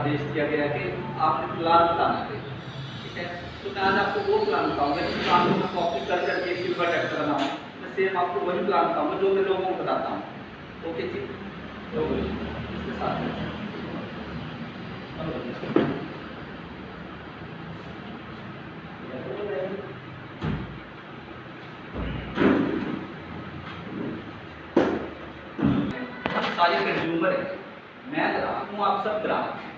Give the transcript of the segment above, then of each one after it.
आदेश दिया गया है कि आपने प्लान बताना है, ठीक है। तो मैं आज आपको वो प्लान बताऊंगा जिस प्लान को मैं कॉपी कर करके सिल्वर टेक्स्ट बनाऊँ, मैं सेम आपको वही प्लान बताऊंगा जो मैं लोगों को बताता हूँ। ओके जी, तो इसके साथ सारे कंज्यूमर है, मैं ग्राहक हूँ, आप सब ग्राहक हैं।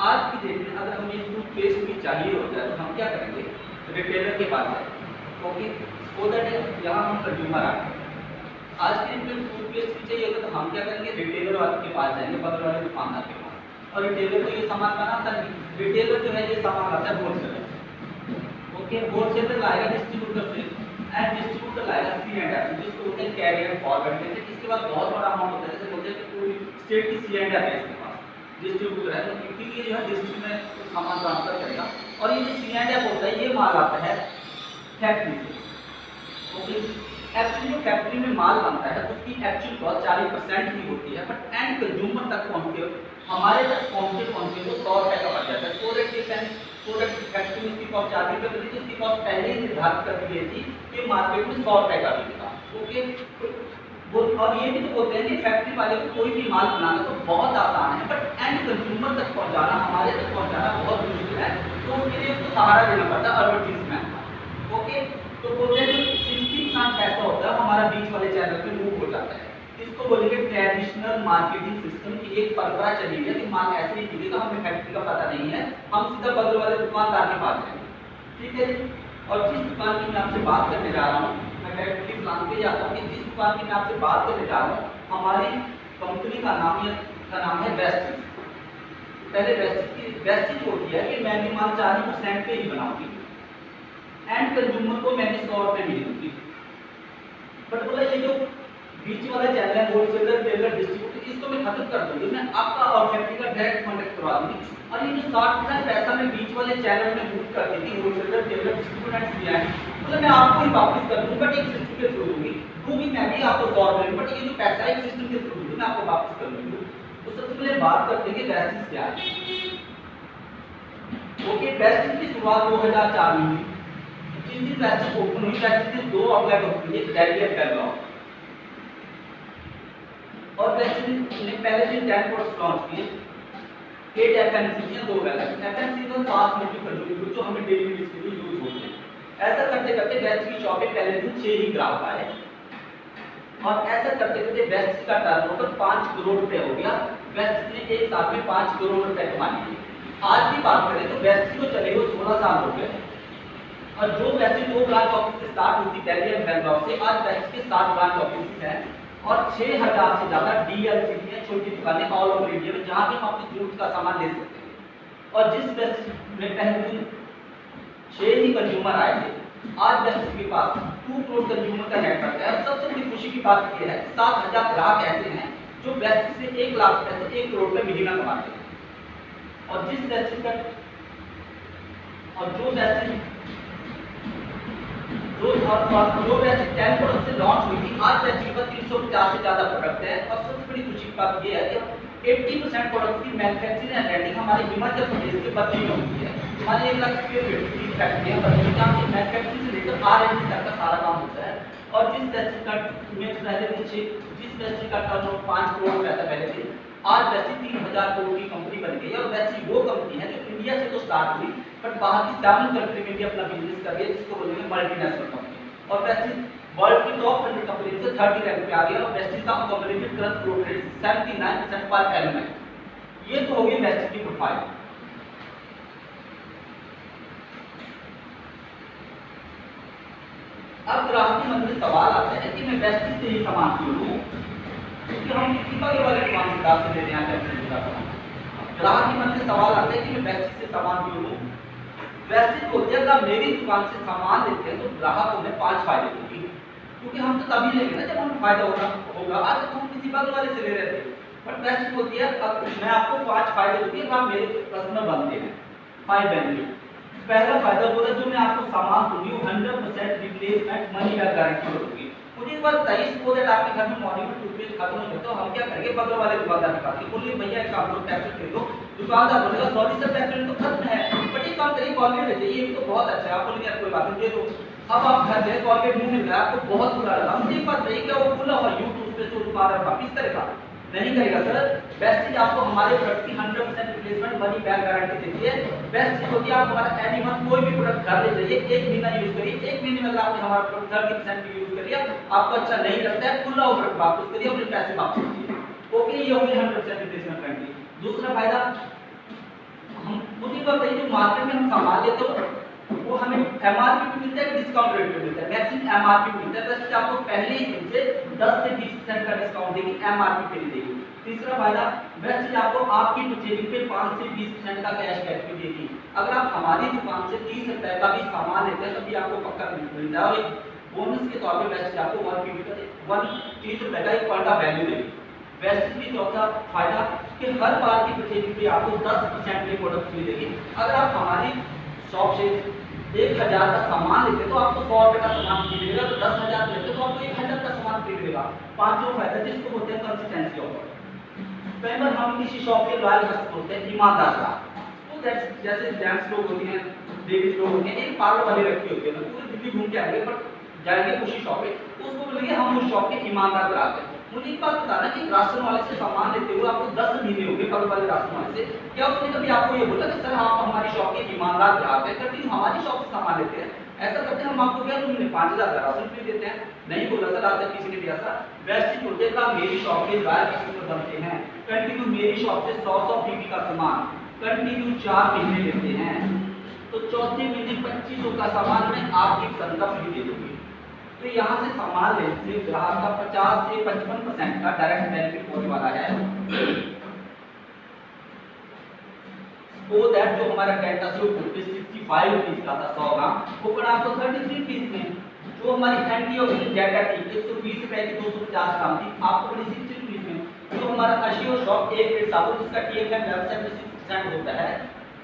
आज की डेट में अगर हमें टूथपेस्ट भी चाहिए होता है तो हम क्या करेंगे, रिटेलर के पास जाएंगे। ओके, सो दैट यहाँ हम कंज्यूमर आ गए। आज के डेट में टूथपेस्ट भी चाहिए होता तो हम क्या करेंगे, रिटेलर वाले के पास जाएंगे, बगल वाले दुकानदार के पास। और रिटेलर को ये सामान बनाता नहीं, रिटेलर जो है ये सामान लाता है होलसेलर। ओके, होलसेलर लाएगा डिस्ट्रीब्यूटर से, एंड डिस्ट्रीब्यूटर लाएगा सी एंड एफ, जिसको बोलते हैं कैरी एंड फॉरवर्ड। इसके बाद बहुत बड़ा अमाउंट होता है, जैसे बोलते हैं कि पूरी स्टेट की सी एंड एफ है इसके पास, डिस्ट्रीब्यूटर है, तो क्योंकि ये जो है डिस्ट्रिक्ट में सामान ट्रांसफर करेगा। और ये जो सी एंड एफ होता है ये माल आता है फैक्ट्री से। ओके, एक्चुअली जो फैक्ट्री में माल बनता है उसकी एक्चुअल कॉस्ट 40% ही होती है, बट एंड कंज्यूमर तक पहुंचते हमारे तक पहुंचते तो 100 रुपये का पड़ जाता है। प्रोडक्ट फैक्ट्री में इसकी कॉस्ट 40 रुपये बनी, इसकी कॉस्ट पहले ही निर्धारित कर दी गई थी कि मार्केट में 100 रुपये का बिकेगा। ओके, और ये भी तो बोलते हैं कि फैक्ट्री वाले को कोई भी माल बनाना तो बहुत आसान है, बट एंड कंज्यूमर तक पहुंचाना, हमारे तक पहुंचाना बहुत मुश्किल है। तो उसके लिए उसको सहारा देना पड़ता है एडवर्टीजमेंट का। ओके, तो बोलते हैं जो 60% पैसा होता है हमारा बीच वाले चैनल पे मूव हो जाता है। इसको बोलेंगे ट्रेडिशनल मार्केटिंग सिस्टम की एक परंपरा चली है कि माल ऐसे ही बिकेगा, हमें फैक्ट्री का पता नहीं है, हम सीधा बगल वाले दुकानदार के पास जाएंगे। ठीक है जी, और जिस दुकान की मैं आपसे बात करने जा रहा हूँ, मैं डायरेक्टली प्लान पे जाता हूँ कि जिस दुकान की मैं आपसे बात करने जा रहा हूँ, हमारी कंपनी का नाम है वेस्टिज। पहले वेस्टिज होती है कि मैंने माल 40% पे ही बनाऊंगी, एंड कंज्यूमर को मैंने 100 रुपये मिल दूंगी। बट बोला ये जो बीच वाला चैनल है, होलसेलर, टेलर, डिस्ट्रीब्यूटर, इसको मैं खत्म कर दूंगी, मैं आपका और फैक्ट्री का डायरेक्ट कॉन्टेक्ट करवा दूंगी। और ये जो 60% पैसा मैं बीच वाले चैनल में मूव करती थी, होलसेलर, टेलर, डिस्ट्रीब्यूटर, मतलब मैं आपको ही वापस कर दूंगी, बट एक सिस्टम के थ्रू दूंगी मैं भी आपको 100 रुपये, बट ये जो पैसा एक सिस्टम के थ्रू दूंगी मैं आपको वापस कर दूंगी। तो सबसे पहले बात करते हैं कि वेस्टिज क्या है। ओके, वेस्टिज की शुरुआत 2004 में हुई। जिस दिन वेस्टिज ओपन हुई, वेस्टिज ने 2 आउटलेट ओपन किए, दिल्ली और बैंगलोर। और वेस्टिज ने पहले दिन 10 प्रोडक्ट्स लॉन्च किए, 8 एफएमसीजी और 2 वेलनेस। एफएमसीजी और 5 मल्टीपर्पज जो हमें डेली यूज के लिए यूज होते हैं। ऐसा करते करते वेस्टिज की शॉप पे पहले दिन 6 ही ग्राहक आए, और ऐसा करते करते वेस्टिज का टर्नओवर 5 करोड़ रुपए हो गया। वेस्टिज ने एक साल में 5 करोड़ रुपए कमा लिए। आज की बात करें तो वेस्टिज को चले हुए 16 साल हो गए, और जो वेस्टिज 2 ब्रांच ऑफिस से स्टार्ट हुई थी दिल्ली और बैंगलोर से, आज वेस्टिज के 7 ब्रांच ऑफिस हैं और 6000 से ज्यादा डीएलसी है, छोटी दुकानें ऑल ओवर इंडिया में, जहां भी हम अपनी जरूरत का सामान ले सकते हैं। और जिस वेस्टिज में पहले दिन 6 ही कंज्यूमर आए थे, आज वेस्टिज के पास 2 करोड़ कंज्यूमर का नेटवर्क है। सबसे बड़ी खुशी की बात यह है 7000 ग्राहक ऐसे हैं जो वेस्टिज से 1 लाख रुपए से 1 करोड़ रुपए महीना कमाते हैं। और जिस वेस्टिज का जो वेस्टिज 10 प्रोडक्ट से लॉन्च हुई थी, आज वेस्टिज पर 350 से ज्यादा प्रोडक्ट है। और सबसे बड़ी खुशी की बात यह है कि 80% प्रोडक्ट की मैन्युफैक्चरिंग एंड ब्रांडिंग हमारे हिमाचल प्रदेश के बद्री में होती है। हमारे 1 लाख स्क्वायर फीट की फैक्ट्री है बद्री, जहाँ से मैन्युफैक्चरिंग से लेकर R&D तक का सारा काम होता है। और जिस वेस्टिज का जिस वेस्टिज का टर्नओवर 5 करोड़ रुपए था पहले दिन, आज वेस्टिज 3000 करोड़ की कंपनी बन गई है। और वेस्टिज वो कंपनी है जो इंडिया से तो स्टार्ट हुई, बट बाहर की 7 कंट्री में भी अपना बिजनेस कर रही है, जिसको बोलेंगे मल्टीनेशनल कंपनी। और वेस्टिज वर्ल्ड की टॉप 100 कंपनी से 30 रैंक पे आ गया। और वेस्टिज का cumulative growth rate 79% per annum है। ये तो होगी वेस्टिज की प्रोफाइल। अब ग्राहक के मन में सवाल आता है कि मैं वेस्टिज से ही सामान क्यों लूं, क्योंकि हम किसी का वाले दुकानदार से लेते हैं वेस्टिज का सामान। ग्राहक के मन में सवाल आता है कि मैं वेस्टिज से सामान क्यों लूं। वेस्टिज को जब मेरी दुकान से सामान लेते हैं तो ग्राहक को मैं 5 फायदे दूंगी, क्योंकि हम तो तभी लेंगे ना जब हमें फायदा होगा। आज तो हम किसी बगल वाले से ले रहे थे, बट वेस्टिज होती है अब मैं आपको 5 फायदे दूंगी अगर आप मेरे कस्टमर बनते हैं। 5 बेनिफिट। पहला फायदा बोला जो मैं आपको सामान दूंगी 100% रिप्लेसमेंट मनी बैक गारंटी होगी। मुझे एक बार 23 को दैट आपके घर में मॉर्निंग में टूथपेस्ट खत्म हो जाता है तो हम क्या करेंगे, बगल वाले दुकानदार के पास बोलिए भैया एक काम करो, पैसे दे दो, दुकानदार बोलेगा सॉरी सर फैक्ट्री तो खत्म है, बट ये काम करिए कॉलगेट ले जाइए, ये तो बहुत अच्छा है। आप बोलेंगे यार कोई बात नहीं दे दो। अब आप घर गए कॉलगेट मुंह में मिला, आपको बहुत बुरा लगा। मुझे एक बात बताइए, क्या वो खुला हुआ यूट्यूब पे जो दुकानदार वापिस करेगा? नहीं करेगा सर। बेस्ट चीज आपको हमारे प्रोडक्ट की 100% रिप्लेसमेंट मनी बैक गारंटी देती है। बेस्ट चीज होती है आप हमारा एनी मंथ कोई भी प्रोडक्ट घर ले जाइए, 1 महीना यूज करिए, 1 महीने में अगर आपने हमारा प्रोडक्ट 30% भी यूज करिए, आपको अच्छा नहीं लगता है, खुला हुआ प्रोडक्ट वापस करिए, अपने पैसे वापस कीजिए। ओके, ये हो गई 100% रिप्लेसमेंट गारंटी। दूसरा फायदा, हम मुझे बताइए जो मार्केट में हम सामान लेते हो वो हमें एमआरपी पे मिलता है, डिस्काउंट रेट पे मिलता है। मैक्सिमम एमआरपी मिलता है, वैसे आपको पहले ही दिन से 10 से 20% का डिस्काउंट देगी, एमआरपी पे नहीं देगी। तीसरा फायदा, वह चीज आपको आपकी परचेजिंग पे 5 से 20% का कैशबैक भी देगी। अगर आप हमारी दुकान से 30 रुपए का भी सामान लेते हैं तभी आपको पक्का मिलता है, और एक बोनस के तौर पे वह चीज आपको 130 रुपए का एक पॉइंट ऑफ वैल्यू देगी। वैसे भी चौथा फायदा कि हर बार की परचेजिंग पे आपको 10% के प्रोडक्ट फ्री देगी। अगर आप हमारी शॉप से 1000 का सामान लेते तो आपको 100 रुपए का सामान फ्री मिलेगा, तो 10,000 लेते तो आपको 1000 का सामान फ्री मिलेगा। पांचवा फायदा जिसको बोलते हैं कंसिस्टेंसी ऑफर। कई बार हम किसी शॉप के लॉयल कस्टमर होते हैं, ईमानदार का, तो जैसे जेंट्स लोग होते हैं, लेडीज लोग होते हैं, एक पार्लर वाली लड़की होती है ना, पूरी दिल्ली घूम के आएंगे पर जाएंगे उसी शॉप पे, उसको बोलेंगे हम उस शॉप के ईमानदार ग्राहक हैं। मुझे एक बात बताना कि राशन वाले से सामान लेते हुए आपको 10 महीने हो गए, कल वाले राशन वाले से, क्या उसने कभी आपको ये बोला कि सर आप हमारी शॉप के ईमानदार ग्राहक हैं, कभी हमारी शॉप से सामान लेते हैं, ऐसा करते हैं हम आपको क्या तुमने 5000 का राशन फ्री देते हैं? नहीं बोला सर, आज तक किसी ने दिया था। वैसे बोलते का मेरी शॉप के लॉयल कस्टमर बनते हैं, कंटिन्यू मेरी शॉप से 100 पीपी का सामान कंटिन्यू 4 महीने लेते हैं, तो चौथे महीने 2500 का सामान मैं आपकी सन का फ्री दे दूंगी। तो यहाँ से सामान लेने से ग्राहक का 50 से 55% का डायरेक्ट बेनिफिट होने वाला है। वो दैट जो हमारा कैंटा से 65 रुपीस का था 100 ग्राम, वो पड़ा आपको 33 रुपीस में। जो हमारी एंटीऑक्सीडेंट डेटा थी 120 रुपए की 250 ग्राम थी, आपको पड़ी 60 रुपीस में। जो हमारा अशियो शॉप एक प्लेट साबुन जिसका टीएफएम वेबसाइट में 6% होता है,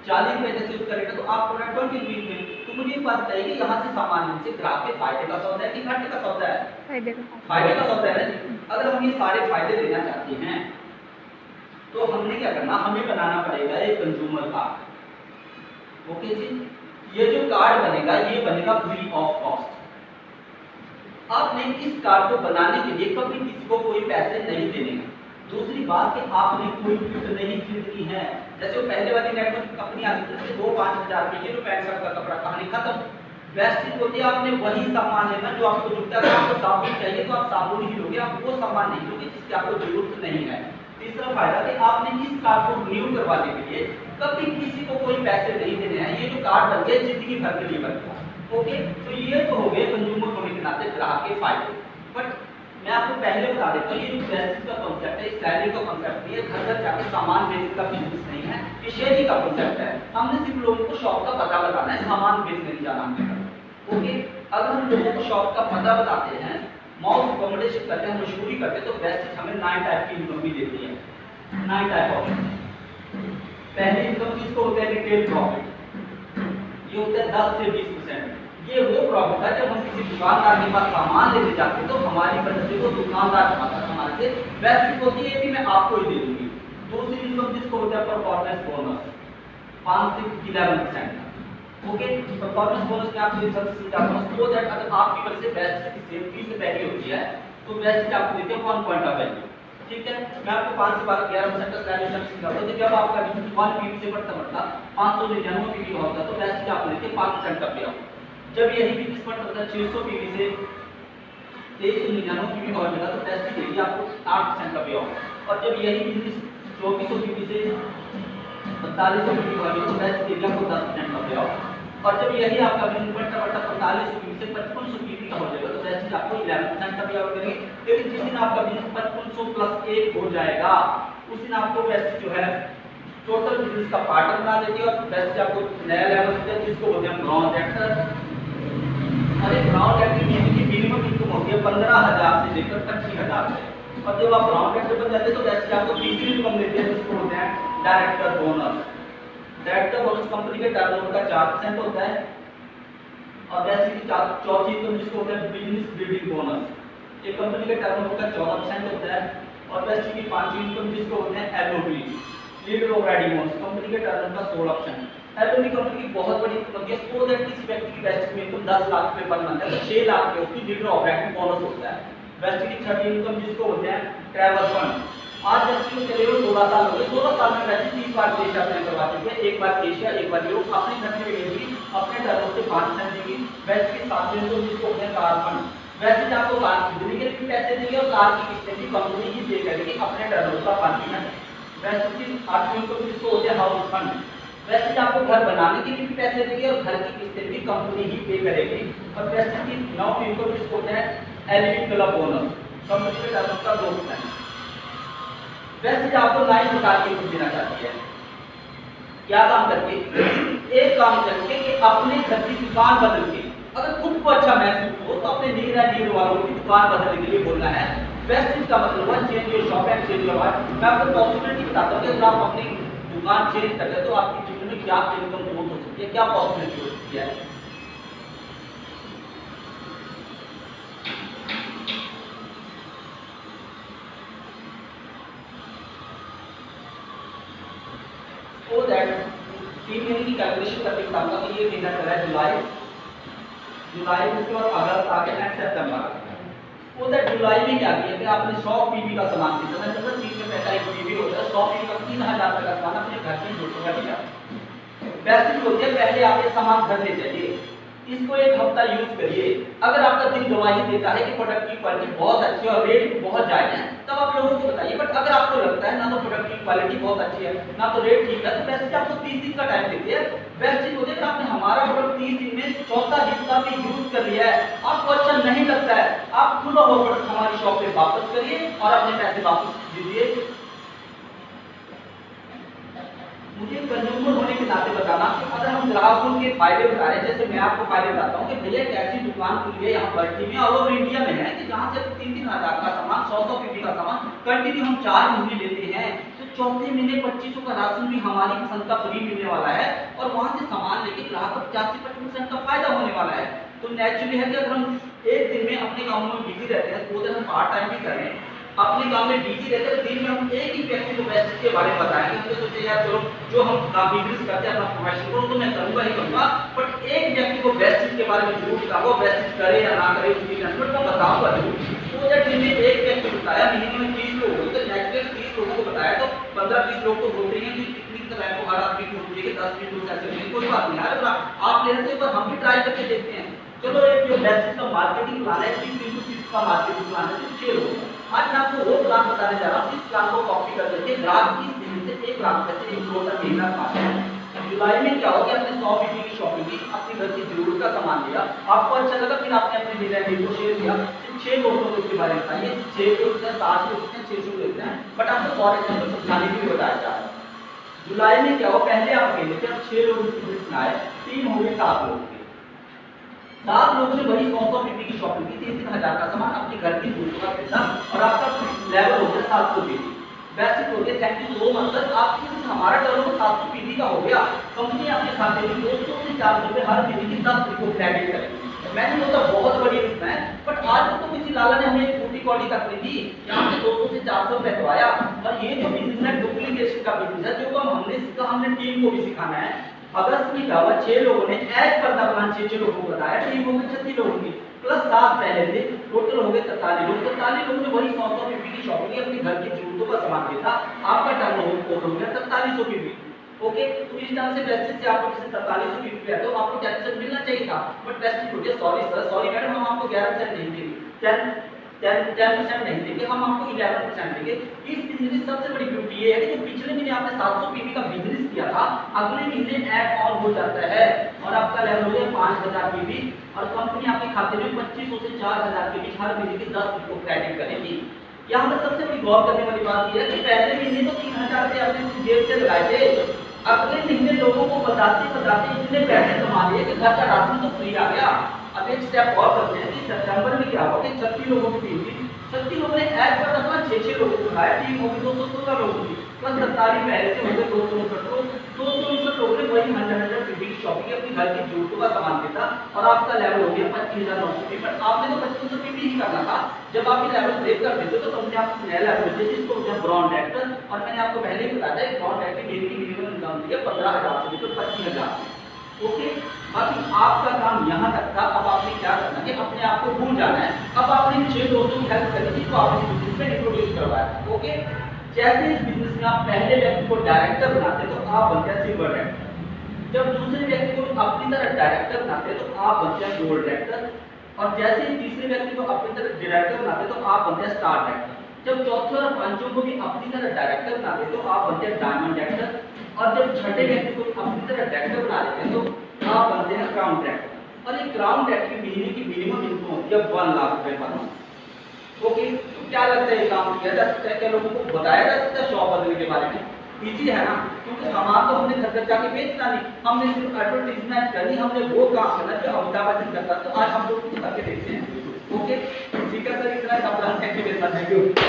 40 रुपए से यूज करेगा तो आपको पड़ा 20 रुपीस में। तो मुझे एक बात बताइए कि यहाँ से सामान लेने से ग्राहक के फायदे का सौदा है कि घाटे का सौदा है? फायदे का सौदा है। अगर हम ये सारे फायदे लेना चाहते हैं तो हमने क्या करना, हमें बनाना पड़ेगा एक कंज्यूमर कार्ड। ओके जी, ये जो कार्ड बनेगा ये बनेगा फ्री ऑफ कॉस्ट। आपने इस कार्ड को बनाने के लिए कभी किसी को कोई पैसे नहीं देने हैं। दूसरी बात कि आपने कोई किट नहीं खरीदनी है। जैसे वो पहले वाली नेटवर्क कंपनी आती थी 2-5 हजार रुपए की जो पैंट शर्ट का कपड़ा, कहानी खत्म। बेस्ट चीज होती है आपने वही सामान लेना जो आपको जुटता है। आपको साबुन चाहिए तो आप साबुन ही लोगे, आप वो सामान नहीं लोगे जिसकी आपको जरूरत नहीं है। तीसरा फायदा कि आपने इस कार्ड को रिन्यू करवाने के लिए कभी किसी को कोई पैसे नहीं देने हैं। ये जो कार्ड बन गया जिंदगी भर के लिए बन गया। ओके, तो ये तो हो गए कंज्यूमर होने के नाते ग्राहक के फायदे। बट मैं आपको पहले बता देता हूँ, ये जो बेसिस का कॉन्सेप्ट है, सैलरी का कॉन्सेप्ट नहीं है, घर घर जाके सामान बेचने का बिजनेस नहीं है, ये शेयरिंग का कॉन्सेप्ट है। हमने सिर्फ लोगों को शॉप का पता बताना है, सामान बेचने नहीं जाना हमने। ओके, अगर हम लोगों को शॉप का पता बताते हैं, माउथ रिकमेंडेशन करते हैं, मशहूरी करते हैं, तो बेस्ट हमें 9 टाइप की इनकम भी देती है। 9 टाइप ऑफ पहली इनकम जिसको होता है रिटेल प्रॉफिट, ये होता है 10 से 20%। ये वो प्रॉफिट है जब हम किसी दुकानदार के पास सामान लेने जाते हैं तो हमारी वजह से वो दुकानदार कमाता है हमारे से, वैसे होती है कि मैं आपको ही दे दूंगी। दूसरी इनकम जिसको होता है परफॉर्मेंस बोनस 5 से 11%। ओके, परफॉर्मेंस बोनस में आपको सब समझाता हूं, सो दैट अगर आपकी वजह से बेस्ट की सेल 30 से पहले होती है तो बेस्ट आपको देते हैं 1 पॉइंट ऑफ वैल्यू। ठीक है, मैं आपको 5 से 11% का स्लैब सिखाता हूं। जब आपका बिजनेस 1 पीवी से बढ़ता 599 पीवी का होता है तो बेस्ट आपको देते हैं 5% का पे आउट। जब यही बिजनेस बढ़ता 600 पीवी से 2399 पीवी का हो जाएगा तो बेस्ट देगी आपको 8% का पे आउट। और जब यही बिजनेस 2400 पीवी से 4500 पीवी का हो जाएगा तो बेस्ट देगी आपको 10% का पे आउट। और जब यही आपका बिजनेस बढ़ता 4500 पीवी से 5500 पीवी का हो जाएगा तो बेस्ट आपको 11% का पे आउट करेंगे। लेकिन जिस दिन आपका बिजनेस 5500 प्लस 1 हो जाएगा उस दिन आपको बेस्ट जो है टोटल बिजनेस का पार्टनर बना देती है और बेस्ट आपको नया लेवल देते हैं जिसको बोलते हैं ग्राउंड एक्टर। अरे ग्राउंड एक्टर की मिनिमम इनकम होती है 15,000 से लेकर 25,000 तक। और जब आप ग्राउंड एक्टर बन जाते हैं तो बेस्ट आपको तीसरी इनकम देते हैं जिसको बोलते हैं director bonus. Director bonus company के टर्नओवर का 4% होता है। और बेस्ट की चौथी इनकम जिसको बोलते हैं बिजनेस बिल्डिंग बोनस, एक कंपनी के टर्नओवर का 14% होता है। और बेस्ट की पांचवी इनकम जिसको बोलते हैं एलओपी, लीडर ऑफ रेडिमोस कंपनी के टर्नओवर का 16 ऑप्शन है। एलोनी कंपनी की बहुत बड़ी कंपनी है, सो दैट किसी व्यक्ति की बेस्ट इनकम 10 लाख रुपए पर मंथ है तो 6 लाख के उसकी लीडर ऑफ रेडिंग बोनस होता है। बेस्ट की छठी इनकम जिसको बोलते हैं ट्रैवल फंड। आज व्यक्ति को चले हुए 16 साल हो गए, 16 साल में वैसे 30 बार देश यात्रा करवा चुके हैं, एक बार एशिया एक बार यूरोप, अपने खर्चे में गई अपने टर्नओवर से 5% देगी। वैसे की सातवें इनकम जिसको बोलते हैं कार फंड। वैसे ही आपको कार खरीदने के लिए भी पैसे देंगे और कार की किस्तें भी कंपनी ही पे करेगी अपने टर्नओवर का 5%। वैसे की आठवीं इनकम जिसको बोलते हैं हाउस फंड। वैसे ही आपको घर बनाने के लिए भी पैसे देंगे और घर की किस्तें भी कंपनी ही पे करेगी। और वैसे की नौवीं इनकम जिसको बोलते हैं एलईडी क्लब बोनस, कंपनी के टर्नओवर का 2%। वैसे ही आपको 9 प्रकार की इनकम देना चाहती है। क्या काम करके? एक काम करके कि अपने घर की दुकान बदल के, अगर खुद को अच्छा महसूस हो तो अपने नीड एंड नीड वालों की दुकान बदलने के लिए बोलना है। बेस्ट चीज का मतलब हुआ change your shop and change your life. मैं आपको पॉसिबिलिटी बताता हूं कि अगर आप अपनी दुकान चेंज कर ले तो आपकी जीवन में क्या इनकम ग्रोथ हो सकती है, क्या पॉसिबिलिटी हो सकती है। So that 3 महीने की कैलकुलेशन करके बताऊंगा कि ये महीना चला है जुलाई, उसके बाद अगस्त आ गया एंड सितंबर। वो दैट जुलाई में क्या किया कि आपने 100 पीवी का सामान खरीदा, मैं मतलब 3 में पैसा 1 पीवी होता है, 100 पीवी का 3000 रुपए का सामान अपने घर से जोड़ कर लिया। बेसिक होती है पहले आप ये सामान घर ले जाइए, इसको एक हफ्ता यूज करिए। अगर आपका दिल गवाही देता है कि प्रोडक्ट की क्वालिटी बहुत अच्छी है और रेट भी बहुत जायज है तब आप लोगों को बताइए। बट अगर आपको लगता है ना तो प्रोडक्ट की क्वालिटी बहुत अच्छी है ना तो रेट ठीक है तो बेस्ट आपको 30 दिन का टाइम देते हैं। बेस्ट चीज होती है कि आपने हमारा प्रोडक्ट 30 दिन में चौथा हिस्सा भी यूज कर लिया है, आपको अच्छा नहीं लगता है, आप खुला हुआ प्रोडक्ट हमारी शॉप पे वापस करिए और अपने पैसे वापस दीजिए। मुझे कंज्यूमर होने के नाते बताना कि अगर हम ग्राहकों के फायदे बता रहे हैं, जैसे मैं आपको फायदे बताता हूँ कि भैया एक ऐसी दुकान खुली है यहाँ बल्टी में ऑल ओवर इंडिया में है कि जहाँ से 3-3 हज़ार का सामान 100 पीवी का सामान कंटिन्यू हम 4 महीने लेते हैं तो चौथे महीने 2500 का राशन भी हमारी पसंद का फ्री मिलने वाला है और वहाँ से सामान लेके ग्राहक को 50 से 55% का फायदा होने वाला है। तो नेचुरली है कि अगर हम एक दिन में अपने कामों में बिजी रहते हैं, 2 दिन हम पार्ट टाइम भी करें, अपने काम में बिजी रहते हैं, दिन में हम एक ही व्यक्ति को बेस्ट के बारे में बताएंगे। हमने सोचे यार चलो जो हम काम बिजनेस करते हैं अपना प्रोफेशन को तो मैं करूंगा ही करूंगा, बट एक व्यक्ति को बेस्ट चीज के बारे में जरूर बताऊंगा, बेस्ट चीज करे या ना करे उसकी रिस्पेक्ट मैं बताऊंगा जरूर। तो जब दिन में एक व्यक्ति बताया, महीने में 30 लोग हो तो नेचुरल 30 लोगों को बताया तो 15-20 लोग तो बोलते हैं कि कितनी तरह को हर आदमी को मुझे 10-20 लोग ऐसे नहीं, कोई बात नहीं यार आप ले रहे तो एक बार हम भी ट्राई करके देखते हैं। चलो एक जो बेस्ट का मार्केटिंग प्लान है 3 का मार्केटिंग प्लान है 6 लोग। आज मैं आपको वो प्लान बताने जा रहा हूँ जिस प्लान को कॉपी कर करके ग्राहक की स्थिति से 1 लाख से 1 करोड़ तक महीना कमाते हैं। जुलाई में क्या हो गया, आपने 100 पीवी की शॉपिंग की, अपने घर की जरूरत का सामान लिया, आपको अच्छा लगा, फिर आपने अपने डिजाइन को शेयर किया, 6 दोस्तों को इसके बारे में बताइए, 6 को होते हैं 7 को होते हैं 600 लेते हैं, बट आपको फॉर एग्जांपल समझाने के लिए बताया जा रहा है। जुलाई में क्या हो, पहले आप अकेले थे, अब 6 लोग इसमें आए, 3 हो गए 7 लोग, 7 लोगों ने वही 100 पीवी की शॉपिंग की, 3-3 हज़ार का सामान अपने घर की जरूरत का खरीदा और आपका लेवल हो गया 700 पीवी। बेस्ट हो गया, thank you so much sir, आपकी हमारा टर्नओवर 700 पीवी का हो गया, कंपनी अपने खाते में 200 से 400 रुपए हर पीवी की 10 को क्रेडिट करेगी। मैंने होता बहुत बड़ी रिस्क है, बट आज तो किसी लाला ने हमें एक छोटी क्वालिटी तक दी, यहाँ से 200 से 400 रुपए करवाया। और ये जो बिजनेस है डुप्लीकेशन का बिजनेस है, जो हमने सीखा, हमने टीम को भी सिखाना है। अगस्त में क्या हुआ, 6 लोगों ने एज पर द प्लान 6 लोगों को बताया, टीम हो गई 36 लोगों की, प्लस 7 पहले थे, टोटल हो गए 43 लोग। 43 लोगों ने वही 100 पीवी की शॉपिंग की, अपने घर की जरूरतों का सामान खरीदा, आपका टर्नओवर हो गया 4300 पीवी। ओके, तो इस तरह से बेस्ट से आपको किसी 4300 पीवी पे तो आपको 10% मिलना चाहिए था, बट बेस्ट हो गया, सॉरी सर, सॉरी मैडम, हम आपको 11% नहीं देंगे, 10% नहीं देंगे, हम आपको 11% देंगे। इस बिजनेस की सबसे बड़ी ब्यूटी ये है कि जो पिछले महीने आपने 700 पीवी का बिजनेस किया था, अगले महीने ऐड ऑन हो जाता है और आपका लेवल हो गया 5000 पीवी और कंपनी आपके खाते में 2500 से 4000 के बीच हर महीने की 10 को क्रेडिट करेगी। यहाँ पर सबसे बड़ी गौर करने वाली बात यह है कि पहले महीने तो 3000 रुपये आपने जेब से लगाए थे, अगले महीने लोगों को बताते बताते इतने पैसे कमा लिए कि घर का राशन तो फ्री आ गया। अब एक स्टेप और करते हैं कि सितंबर में क्या हुआ कि 36 लोगों की टीम थी, 36 लोगों ने ऐड पर अपना 6-6 लोगों को उठाया, टीम होगी 216 लोगों की, प्लस 47 पहले से हो गए 259 लोग, 259 लोगों ने वही 100 पीवी की शॉपिंग होगी कि अपनी घर की जरूरतों का सामान खरीदा और आपका लेवल हो गया 25,900, बट आपने तो 55 ही करना था। जब आप ये लेवल ब्रेक कर देते हो तो कंपनी आपको नया लेवल देती है जिसको बोलते हैं ब्राउन डायरेक्टर। और मैंने आपको पहले ही बताया था ब्राउन डायरेक्टर डेली की मिनिमम इनकम होती है 15,000 से लेकर 25,000। ओके, बाकी आपका काम यहाँ तक था। अब आपने क्या करना है, अपने आप को भूल जाना है। अब आपने 6 दोस्तों की हेल्प करनी थी, तो आपने बिजनेस में इंट्रोड्यूस करवाया। ओके, जैसे इस बिजनेस में आप पहले व्यक्ति को डायरेक्टर बनाते तो आप बनते हैं सिल्वर डायरेक्टर। जब दूसरे व्यक्ति को अपनी तरह डायरेक्टर बनाते तो आप बनते हैं गोल्ड डायरेक्टर। और जैसे ही तीसरे व्यक्ति को अपनी तरह डायरेक्टर बनाते तो आप बनते हैं स्टार डायरेक्टर। जब चौथे और पांचों को भी अपनी तरह डायरेक्टर बनाते तो आप बनते हैं डायमंड डायरेक्टर। और जब छठे व्यक्ति को अपनी तरह डायरेक्टर बना देते हैं तो आप बनते हैं क्राउन डायरेक्टर। और ये क्राउन डायरेक्टर की महीने की मिनिमम इनकम होती है 1 लाख रुपए पर मंथ। ओके, तो क्या लगता है ये काम किया जा सकता है? क्या लोगों को बताया जा सकता है शॉप बदलने के बारे में? इजी है ना, क्योंकि सामान तो हमने घर घर जाके बेचना नहीं, हमने सिर्फ एडवर्टाइजमेंट करनी, हमने वो काम करना जो अमिताभ बच्चन करता। तो आज हम लोग कुछ करके देखते हैं। ओके, ठीक है सर, इतना ही। Thank you very much. Thank you.